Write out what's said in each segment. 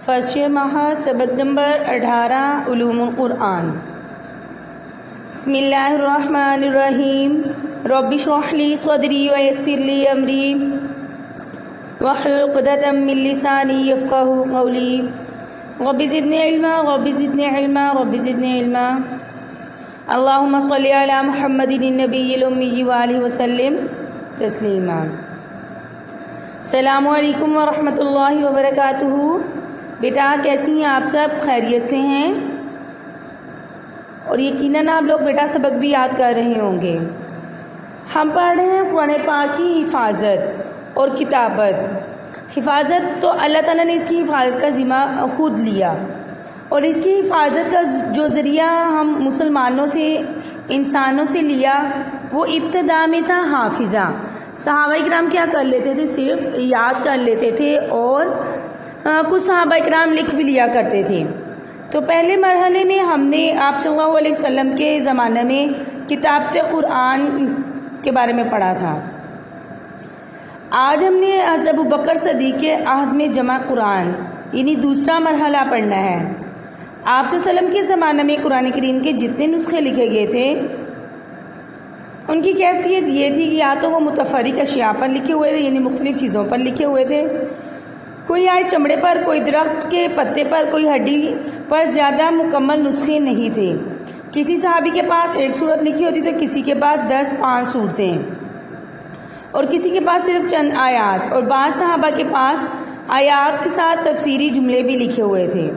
First ماہ سبق number 18 علوم القرآن۔ بسم اللہ الرحمن الرحیم۔ رب اشرح لی صدری ویسر لی امری واحلل عقدۃ من لسانی یفقہوا قولی رب زدنی علما رب زدنی علما رب زدنی علما۔ اللہم صلی علی محمد النبی الامی وآلہ وسلم تسلیما۔ السلام علیکم ورحمۃ اللہ وبرکاتہ۔ بیٹا کیسی ہیں آپ سب؟ خیریت سے ہیں؟ اور یقیناً آپ لوگ بیٹا سبق بھی یاد کر رہے ہوں گے۔ ہم پڑھ رہے ہیں قرآن پاک کی حفاظت اور کتابت۔ حفاظت تو اللہ تعالیٰ نے اس کی حفاظت کا ذمہ خود لیا، اور اس کی حفاظت کا جو ذریعہ ہم مسلمانوں سے انسانوں سے لیا وہ ابتدا میں تھا حافظہ۔ صحابہ کرام کیا کر لیتے تھے؟ صرف یاد کر لیتے تھے، اور کچھ صحابہ کرام لکھ بھی لیا کرتے تھے۔ تو پہلے مرحلے میں ہم نے آپ صلی اللہ علیہ وسلم کے زمانے میں کتابت قرآن کے بارے میں پڑھا تھا۔ آج ہم نے حضرت ابوبکر صدیق کے عہد میں جمع قرآن یعنی دوسرا مرحلہ پڑھنا ہے۔ آپ صلی اللہ علیہ وسلم کے زمانے میں قرآن کریم کے جتنے نسخے لکھے گئے تھے ان کی کیفیت یہ تھی کہ یا تو وہ متفرق اشیاء پر لکھے ہوئے تھے، یعنی مختلف چیزوں پر لکھے ہوئے تھے، کوئی آئے چمڑے پر، کوئی درخت کے پتے پر، کوئی ہڈی پر، زیادہ مکمل نسخے نہیں تھے۔ کسی صحابی کے پاس ایک صورت لکھی ہوتی تو کسی کے پاس 10-5 صورتیں، اور کسی کے پاس صرف چند آیات، اور بعض صحابہ کے پاس آیات کے ساتھ تفسیری جملے بھی لکھے ہوئے تھے۔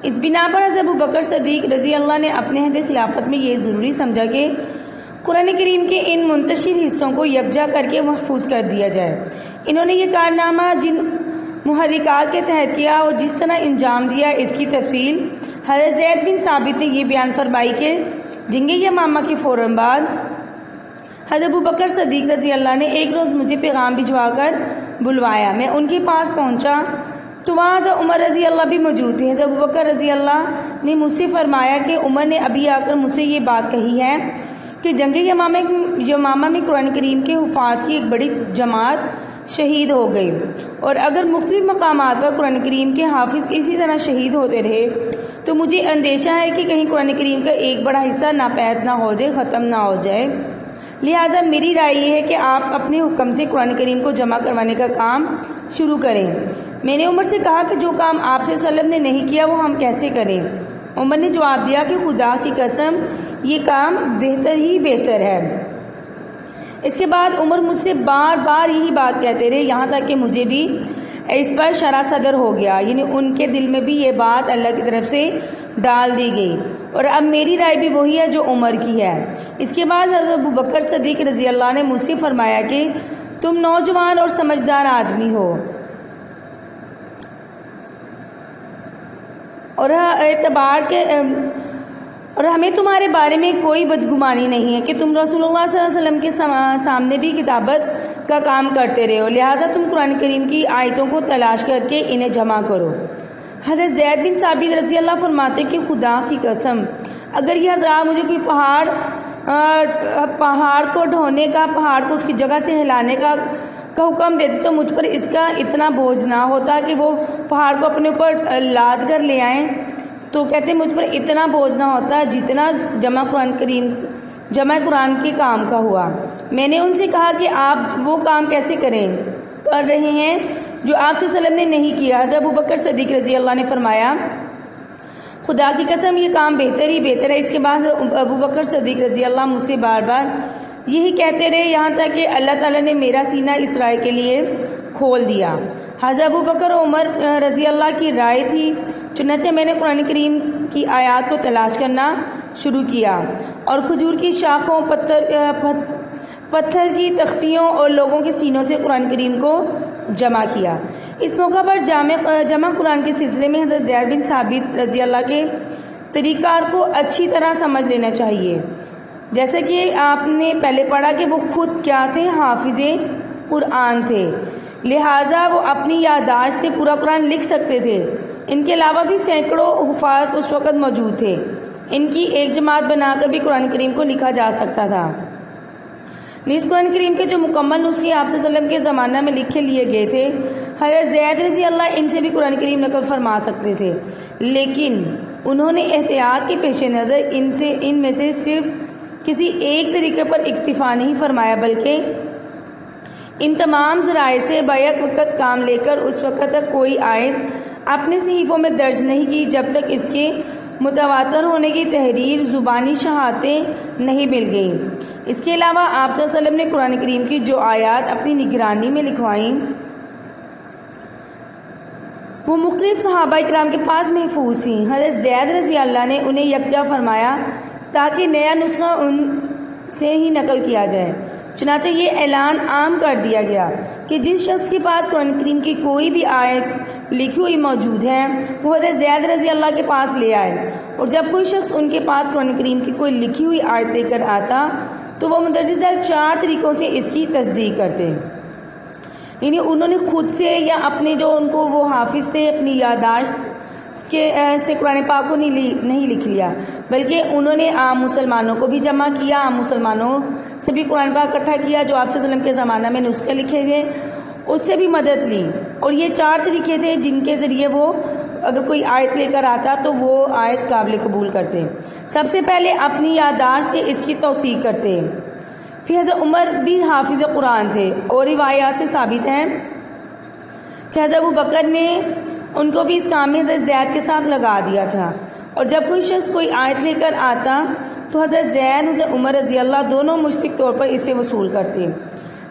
اس بنا پر حضرت ابوبکر صدیق رضی اللہ نے اپنے عہد خلافت میں یہ ضروری سمجھا کہ قرآن کریم کے ان منتشر حصوں کو یکجا کر کے محفوظ کر دیا جائے۔ انہوں نے یہ کارنامہ جن محرکات کے تحت کیا اور جس طرح انجام دیا، اس کی تفصیل حضرت زید بن ثابت نے یہ بیان فرمائی کہ جنگ یمامہ کے فوراً بعد حضرت ابوبکر صدیق رضی اللہ نے ایک روز مجھے پیغام بھجوا کر بلوایا۔ میں ان کے پاس پہنچا تو وہاں حضرت عمر رضی اللہ بھی موجود تھے۔ حضرت ابوبکر رضی اللہ نے مجھ سے فرمایا کہ عمر نے ابھی آ کر مجھ سے یہ بات کہی ہے کہ جنگ یمامہ میں قرآن کریم کے حفاظ کی ایک بڑی جماعت شہید ہو گئی، اور اگر مختلف مقامات پر قرآن کریم کے حافظ اسی طرح شہید ہوتے رہے تو مجھے اندیشہ ہے کہ کہیں قرآن کریم کا ایک بڑا حصہ ناپید نہ ہو جائے، ختم نہ ہو جائے۔ لہٰذا میری رائے یہ ہے کہ آپ اپنے حکم سے قرآن کریم کو جمع کروانے کا کام شروع کریں۔ میں نے عمر سے کہا کہ جو کام آپ صلی اللہ علیہ وسلم نے نہیں کیا وہ ہم کیسے کریں؟ عمر نے جواب دیا کہ خدا کی قسم یہ کام بہتر ہی بہتر ہے۔ اس کے بعد عمر مجھ سے بار بار یہی بات کہتے رہے، یہاں تک کہ مجھے بھی اس پر شرح صدر ہو گیا، یعنی ان کے دل میں بھی یہ بات اللہ کی طرف سے ڈال دی گئی، اور اب میری رائے بھی وہی ہے جو عمر کی ہے۔ اس کے بعد حضرت ابوبکر صدیق رضی اللہ نے مجھ سے فرمایا کہ تم نوجوان اور سمجھدار آدمی ہو، اور ہمیں تمہارے بارے میں کوئی بدگمانی نہیں ہے کہ تم رسول اللہ صلی اللہ علیہ وسلم کے سامنے بھی کتابت کا کام کرتے رہے ہو، لہٰذا تم قرآن کریم کی آیتوں کو تلاش کر کے انہیں جمع کرو۔ حضرت زید بن ثابت رضی اللہ فرماتے کہ خدا کی قسم اگر یہ حضرات مجھے کوئی پہاڑ کو ڈھونے کا، پہاڑ کو اس کی جگہ سے ہلانے کا حکم دیتے تو مجھ پر اس کا اتنا بوجھ نہ ہوتا کہ وہ پہاڑ کو اپنے اوپر لاد کر لے آئیں، تو کہتے مجھ پر اتنا بوجھ نہ ہوتا جتنا جمع قرآن کے کام کا ہوا۔ میں نے ان سے کہا کہ آپ وہ کام کیسے کر رہے ہیں جو آپ صلی اللہ علیہ وسلم نے نہیں کیا؟ حضرت ابوبکر صدیق رضی اللہ نے فرمایا خدا کی قسم یہ کام بہتر ہی بہتر ہے۔ اس کے بعد ابوبکر صدیق رضی اللہ مجھ سے بار بار یہی کہتے رہے، یہاں تک کہ اللہ تعالیٰ نے میرا سینہ اس رائے کے لیے کھول دیا۔ حضرت ابوبکر و عمر رضی اللہ کی رائے تھی، چنانچہ میں نے قرآن کریم کی آیات کو تلاش کرنا شروع کیا، اور کھجور کی شاخوں، پتھر کی تختیوں اور لوگوں کے سینوں سے قرآن کریم کو جمع کیا۔ اس موقع پر جمع قرآن کے سلسلے میں حضرت زید بن ثابت رضی اللہ کے طریقہ کار کو اچھی طرح سمجھ لینا چاہیے۔ جیسا کہ آپ نے پہلے پڑھا کہ وہ خود کیا تھے؟ حافظ قرآن تھے، لہٰذا وہ اپنی یادداشت سے پورا قرآن لکھ سکتے تھے۔ ان کے علاوہ بھی سینکڑوں حفاظ اس وقت موجود تھے، ان کی ایک جماعت بنا کر بھی قرآن کریم کو لکھا جا سکتا تھا۔ نیز قرآن کریم کے جو مکمل نسخے آپ صلی اللہ علیہ وسلم کے زمانہ میں لکھے لیے گئے تھے، حضرت زید رضی اللہ ان سے بھی قرآن کریم نقل فرما سکتے تھے، لیکن انہوں نے احتیاط کے پیش نظر ان میں سے صرف کسی ایک طریقے پر اکتفا نہیں فرمایا، بلکہ ان تمام ذرائع سے بیک وقت کام لے کر اس وقت تک کوئی آیت اپنے صحیفوں میں درج نہیں کی جب تک اس کے متواتر ہونے کی تحریر زبانی شہادتیں نہیں مل گئیں۔ اس کے علاوہ آپ صلی اللہ علیہ وسلم نے قرآن کریم کی جو آیات اپنی نگرانی میں لکھوائیں وہ مختلف صحابہ کرام کے پاس محفوظ تھیں۔ حضرت زید رضی اللہ نے انہیں یکجا فرمایا تاکہ نیا نسخہ ان سے ہی نقل کیا جائے۔ چنانچہ یہ اعلان عام کر دیا گیا کہ جس شخص کے پاس قرآن کریم کی کوئی بھی آیت لکھی ہوئی موجود ہے وہ حضرت زید رضی اللہ کے پاس لے آئے، اور جب کوئی شخص ان کے پاس قرآن کریم کی کوئی لکھی ہوئی آیت لے کر آتا تو وہ مندرجہ ذیل 4 طریقوں سے اس کی تصدیق کرتے، یعنی انہوں نے خود سے یا اپنے جو ان کو وہ حافظ تھے اپنی یادداشت سے قرآن پاک کو نہیں لکھ لیا، بلکہ انہوں نے عام مسلمانوں کو بھی جمع کیا، عام مسلمانوں سے بھی قرآن پاک اکٹھا کیا جو آپ صلی اللہ علیہ وسلم کے زمانہ میں نسخے لکھے گئے، اس سے بھی مدد لی، اور یہ 4 طریقے تھے جن کے ذریعے وہ اگر کوئی آیت لے کر آتا تو وہ آیت قابل قبول کرتے۔ سب سے پہلے اپنی یادداشت سے اس کی توثیق کرتے، پھر حضرت عمر بھی حافظ قرآن تھے، اور روایات سے ثابت ہے کہ حضرت ابو بکر نے ان کو بھی اس کام میں حضرت زید کے ساتھ لگا دیا تھا، اور جب کوئی شخص کوئی آیت لے کر آتا تو حضرت زید حضرت عمر رضی اللہ دونوں مشترک طور پر اسے وصول کرتے،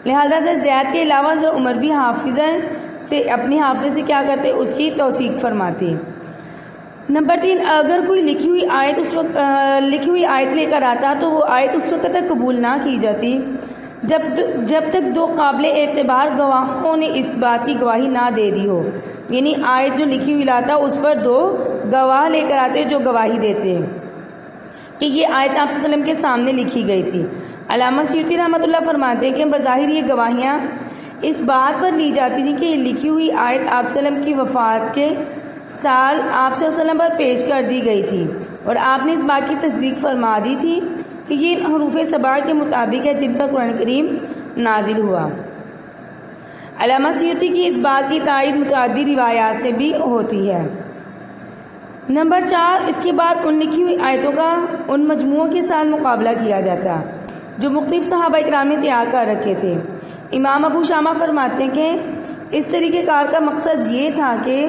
لہذا حضرت زید کے علاوہ حضرت عمر بھی حافظہ سے اپنی حافظے سے کیا کرتے، اس کی توثیق فرماتے۔ نمبر 3، اگر کوئی لکھی ہوئی آیت لے کر آتا تو وہ آیت اس وقت تک قبول نہ کی جاتی جب تک 2 قابل اعتبار گواہوں نے اس بات کی گواہی نہ دے دی ہو، یعنی آیت جو لکھی ہوئی لاتا اس پر 2 گواہ لے کر آتے جو گواہی دیتے ہیں کہ یہ آیت آپ صلی اللہ علیہ وسلم کے سامنے لکھی گئی تھی۔ علامہ سیوطی رحمۃ اللہ فرماتے ہیں کہ بظاہر یہ گواہیاں اس بات پر لی جاتی تھیں کہ یہ لکھی ہوئی آیت آپ صلی اللہ علیہ وسلم کی وفات کے سال آپ صلی اللہ علیہ وسلم پر پیش کر دی گئی تھی، اور آپ نے اس بات کی تصدیق فرما دی تھی کہ یہ حروف 7 کے مطابق ہے جن پر قرآن کریم نازل ہوا۔ علامہ سیوطی کی اس بات کی تائید متعدد روایات سے بھی ہوتی ہے۔ نمبر 4، اس کے بعد ان لکھی ہوئی آیتوں کا ان مجموعوں کے ساتھ مقابلہ کیا جاتا جو مختلف صحابہ کرام نے تیار کر رکھے تھے۔ امام ابو شامہ فرماتے ہیں کہ اس طریقہ کار کا مقصد یہ تھا کہ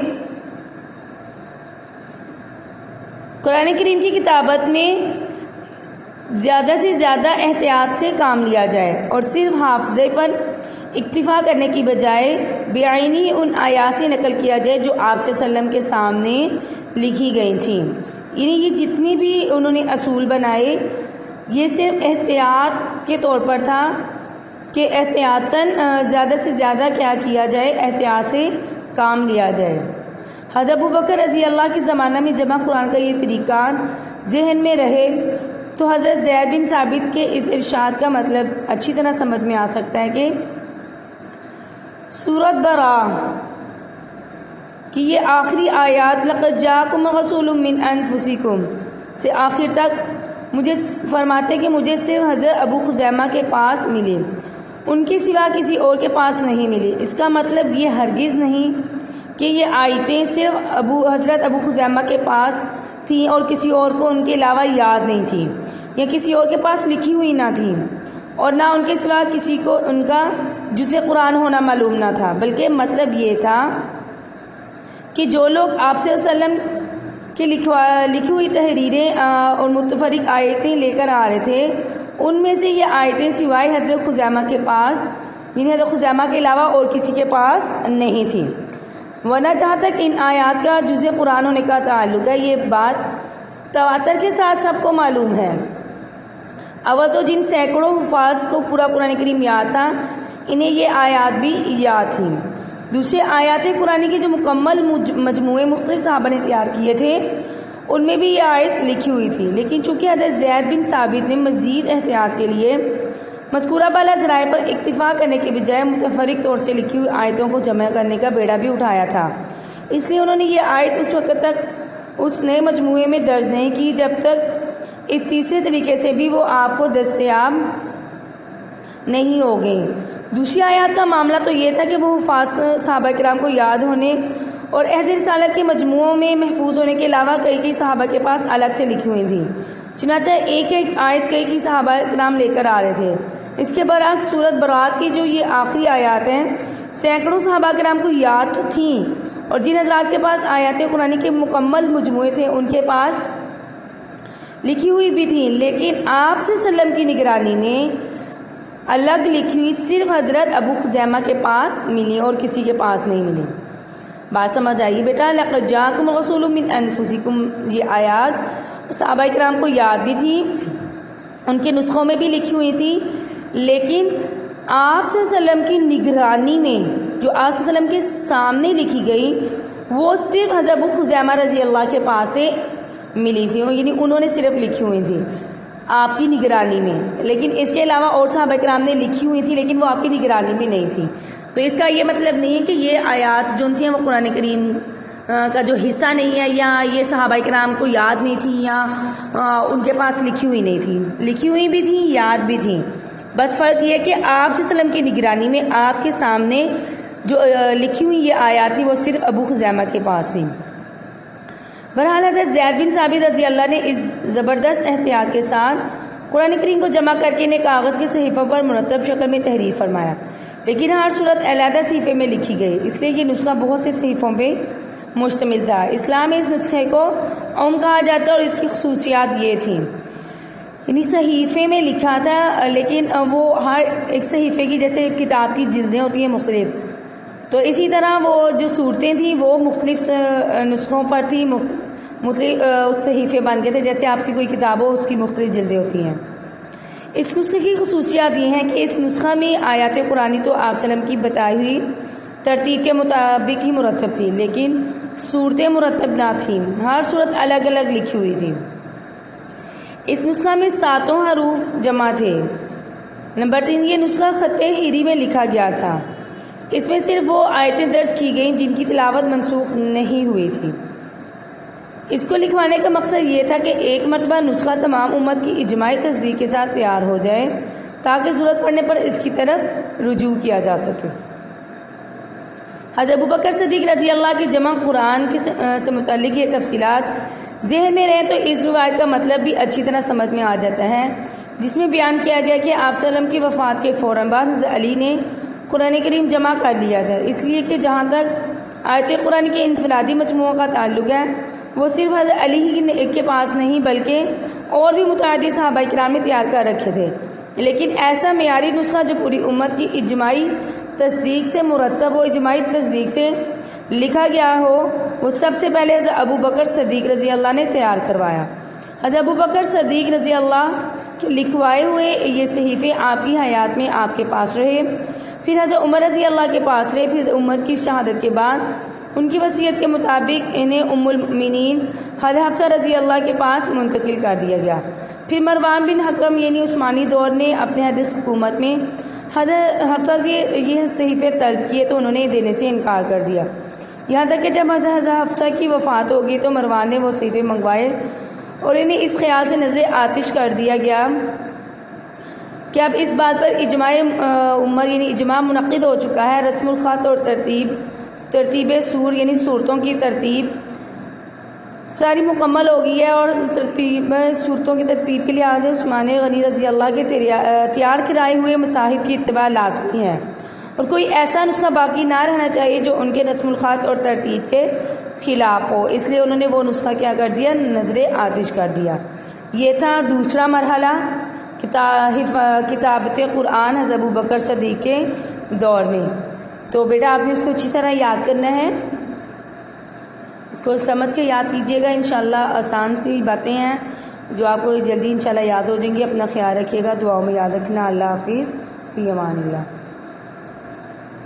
قرآن کریم کی کتابت میں زیادہ سے زیادہ احتیاط سے کام لیا جائے، اور صرف حافظے پر اکتفا کرنے کی بجائے بعینی ان آیات سے نقل کیا جائے جو آپ صلی اللہ علیہ وسلم کے سامنے لکھی گئی تھیں، یعنی یہ جتنی بھی انہوں نے اصول بنائے یہ صرف احتیاط کے طور پر تھا کہ احتیاطاً زیادہ سے زیادہ کیا کیا جائے، احتیاط سے کام لیا جائے۔ حضرت ابو بکر رضی اللہ کے زمانہ میں جمع قرآن کا یہ طریقہ ذہن میں رہے تو حضرت زید بن ثابت کے اس ارشاد کا مطلب اچھی طرح سمجھ میں آ سکتا ہے کہ سورۃ براءہ کہ یہ آخری آیات لقد جاءکم رسول من انفسکم سے آخر تک مجھے فرماتے کہ مجھے صرف حضرت ابو خزیمہ کے پاس ملی، ان کے سوا کسی اور کے پاس نہیں ملی۔ اس کا مطلب یہ ہرگز نہیں کہ یہ آیتیں صرف حضرت ابو خزیمہ کے پاس تھیں اور کسی اور کو ان کے علاوہ یاد نہیں تھیں، یا کسی اور کے پاس لکھی ہوئی نہ تھیں، اور نہ ان کے سوا کسی کو ان کا جزء قرآن ہونا معلوم نہ تھا، بلکہ مطلب یہ تھا کہ جو لوگ آپ صلی اللہ علیہ وسلم کی لکھی ہوئی تحریریں اور متفرق آیتیں لے کر آ رہے تھے، ان میں سے یہ آیتیں سوائے حضرت خزیمہ کے پاس، یعنی حضرت خزیمہ کے علاوہ اور کسی کے پاس نہیں تھیں، ورنہ جہاں تک ان آیات کا جزء قرآن ہونے کا تعلق ہے یہ بات تواتر کے ساتھ سب کو معلوم ہے۔ اول تو جن سینکڑوں حفاظ کو پورا قرآن کریم یاد تھا انہیں یہ آیات بھی یاد تھیں۔ دوسرے آیات قرآن کے جو مکمل مجموعے مختلف صحابہ نے تیار کیے تھے ان میں بھی یہ آیت لکھی ہوئی تھی، لیکن چونکہ حضرت زید بن ثابت نے مزید احتیاط کے لیے مذکورہ بالا ذرائع پر اکتفا کرنے کے بجائے متفرق طور سے لکھی ہوئی آیتوں کو جمع کرنے کا بیڑا بھی اٹھایا تھا، اس لیے انہوں نے یہ آیت اس وقت تک اس نئے مجموعے میں درج نہیں کی جب تک اس تیسرے طریقے سے بھی وہ آپ کو دستیاب نہیں ہو گئیں۔ دوسری آیات کا معاملہ تو یہ تھا کہ وہ حفاظ صحابہ کرام کو یاد ہونے اور عہد رسالت کے مجموعوں میں محفوظ ہونے کے علاوہ کئی صحابہ کے پاس الگ سے لکھی ہوئی تھیں، چنانچہ ایک آیت کئی صحابہ کرام لے کر آ رہے تھے۔ اس کے برعکس سورۃ برات کی جو یہ آخری آیات ہیں سینکڑوں صحابہ کرام کو یاد تو تھیں، اور جن حضرات کے پاس آیات قرآن کے مکمل مجموعے تھے ان کے پاس لکھی ہوئی بھی تھیں، لیکن آپ صلی اللہ علیہ وسلم کی نگرانی میں الگ لکھی ہوئی صرف حضرت ابو خزیمہ کے پاس ملی اور کسی کے پاس نہیں ملی۔ بات سمجھ آئیے بیٹا؟ لقد جاءکم رسول من انفسکم، یہ آیات صحابہ کرام کو یاد بھی تھی، ان کے نسخوں میں بھی لکھی ہوئی تھی، لیکن آپ صلی اللہ علیہ وسلم کی نگرانی میں جو آپ صلی اللہ علیہ وسلم کے سامنے لکھی گئی وہ صرف حضرت ابو خزیمہ رضی اللہ کے پاس سے ملی تھی، یعنی انہوں نے صرف لکھی ہوئی تھی آپ کی نگرانی میں، لیکن اس کے علاوہ اور صحابہ کرام نے لکھی ہوئی تھی لیکن وہ آپ کی نگرانی میں نہیں تھی۔ تو اس کا یہ مطلب نہیں ہے کہ یہ آیات جو سی ہیں وہ قرآن کریم کا جو حصہ نہیں ہے، یا یہ صحابہ کرام کو یاد نہیں تھی، یا ان کے پاس لکھی ہوئی نہیں تھی، لکھی ہوئی بھی تھیں، یاد بھی تھیں۔ بس فرق یہ کہ آپ صلی اللہ علیہ وسلم کی نگرانی میں آپ کے سامنے جو لکھی ہوئی یہ آیات تھی وہ صرف ابو خزیمہ کے پاس تھی۔ بہرحال حضرت زید بن ثابت رضی اللہ نے اس زبردست احتیاط کے ساتھ قرآن کریم کو جمع کر کے انہیں کاغذ کے صحیفوں پر مرتب شکل میں تحریر فرمایا، لیکن ہر صورت علیحدہ صحیفے میں لکھی گئی، اس لیے یہ نسخہ بہت سے صحیفوں پہ مشتمل تھا۔ اسلام میں اس نسخے کو کہا جاتا ہے اور اس کی خصوصیات یہ تھیں، یعنی صحیفے میں لکھا تھا لیکن وہ ہر ایک صحیفے کی جیسے کتاب کی جلدیں ہوتی ہیں مختلف، تو اسی طرح وہ جو صورتیں تھیں وہ مختلف نسخوں پر تھیں، مختلف اس صحیفے بن گئے تھے، جیسے آپ کی کوئی کتاب ہو اس کی مختلف جلدیں ہوتی ہیں۔ اس نسخے کی خصوصیات یہ ہیں کہ اس نسخہ میں آیات قرآنی تو آپ صلی اللہ علیہ وسلم کی بتائی ہوئی ترتیب کے مطابق ہی مرتب تھی، لیکن صورتیں مرتب نہ تھیں، ہر صورت الگ الگ لکھی ہوئی تھی۔ اس نسخہ میں 7 حروف جمع تھے۔ نمبر 3، یہ نسخہ خط ہیری میں لکھا گیا تھا، اس میں صرف وہ آیتیں درج کی گئیں جن کی تلاوت منسوخ نہیں ہوئی تھی۔ اس کو لکھوانے کا مقصد یہ تھا کہ ایک مرتبہ نسخہ تمام امت کی اجماعی تصدیق کے ساتھ تیار ہو جائے تاکہ ضرورت پڑنے پر اس کی طرف رجوع کیا جا سکے۔ حضرت ابوبکر صدیق رضی اللہ کی جمع قرآن سے متعلق یہ تفصیلات ذہن میں رہیں تو اس روایت کا مطلب بھی اچھی طرح سمجھ میں آ جاتا ہے، جس میں بیان کیا گیا کہ آپ صلی اللہ علیہ وسلم کی وفات کے فوراً بعد حضرت علی نے قرآن کریم جمع کر لیا تھا، اس لیے کہ جہاں تک آیت قرآن کے انفرادی مجموعوں کا تعلق ہے وہ صرف حضرت علی ہی کے پاس نہیں بلکہ اور بھی متعدد صحابہ کرام نے تیار کر رکھے تھے، لیکن ایسا معیاری نسخہ جو پوری امت کی اجماعی تصدیق سے مرتب ہو، اجماعی تصدیق سے لکھا گیا ہو، وہ سب سے پہلے حضرت ابوبکر صدیق رضی اللہ نے تیار کروایا۔ حضرت ابوبکر صدیق رضی اللہ کے لکھوائے ہوئے یہ صحیفے آپ کی حیات میں آپ کے پاس رہے، پھر حضرت عمر رضی اللہ کے پاس رہے، پھر عمر کی شہادت کے بعد ان کی وصیت کے مطابق انہیں ام المؤمنین حضرت حفصہ رضی اللہ کے پاس منتقل کر دیا گیا۔ پھر مروان بن حکم یعنی عثمانی دور نے اپنے حدیث حکومت میں حضرت حفصہ سے یہ صحیفے طلب کیے تو انہوں نے دینے سے انکار کر دیا، یہاں تک کہ جب حضرت حفصہ کی وفات ہوگی تو مروان نے وہ صحیفے منگوائے اور انہیں اس خیال سے نظر آتش کر دیا گیا کہ اب اس بات پر اجماع امت یعنی اجماع منعقد ہو چکا ہے، رسم الخط اور ترتیب سور یعنی صورتوں کی ترتیب ساری مکمل ہو گئی ہے، اور صورتوں کی ترتیب کے لحاظ عثمان غنی رضی اللہ کے تیار کرائے ہوئے مصاحف کی اتباع لازمی ہے، اور کوئی ایسا نسخہ باقی نہ رہنا چاہیے جو ان کے رسم الخط اور ترتیب کے خلاف ہو، اس لیے انہوں نے وہ نسخہ کیا کر دیا، نظر آتش کر دیا۔ یہ تھا دوسرا مرحلہ کتابت قرآن حضرت ابوبکر صدیق کے دور میں۔ تو بیٹا آپ نے اس کو اچھی طرح یاد کرنا ہے، اس کو سمجھ کے یاد کیجیے گا، انشاءاللہ آسان سی باتیں ہیں جو آپ کو جلدی انشاءاللہ یاد ہو جائیں گی۔ اپنا خیال رکھیے گا، دعاؤں میں یاد رکھنا۔ اللہ حافظ، فی امان اللہ۔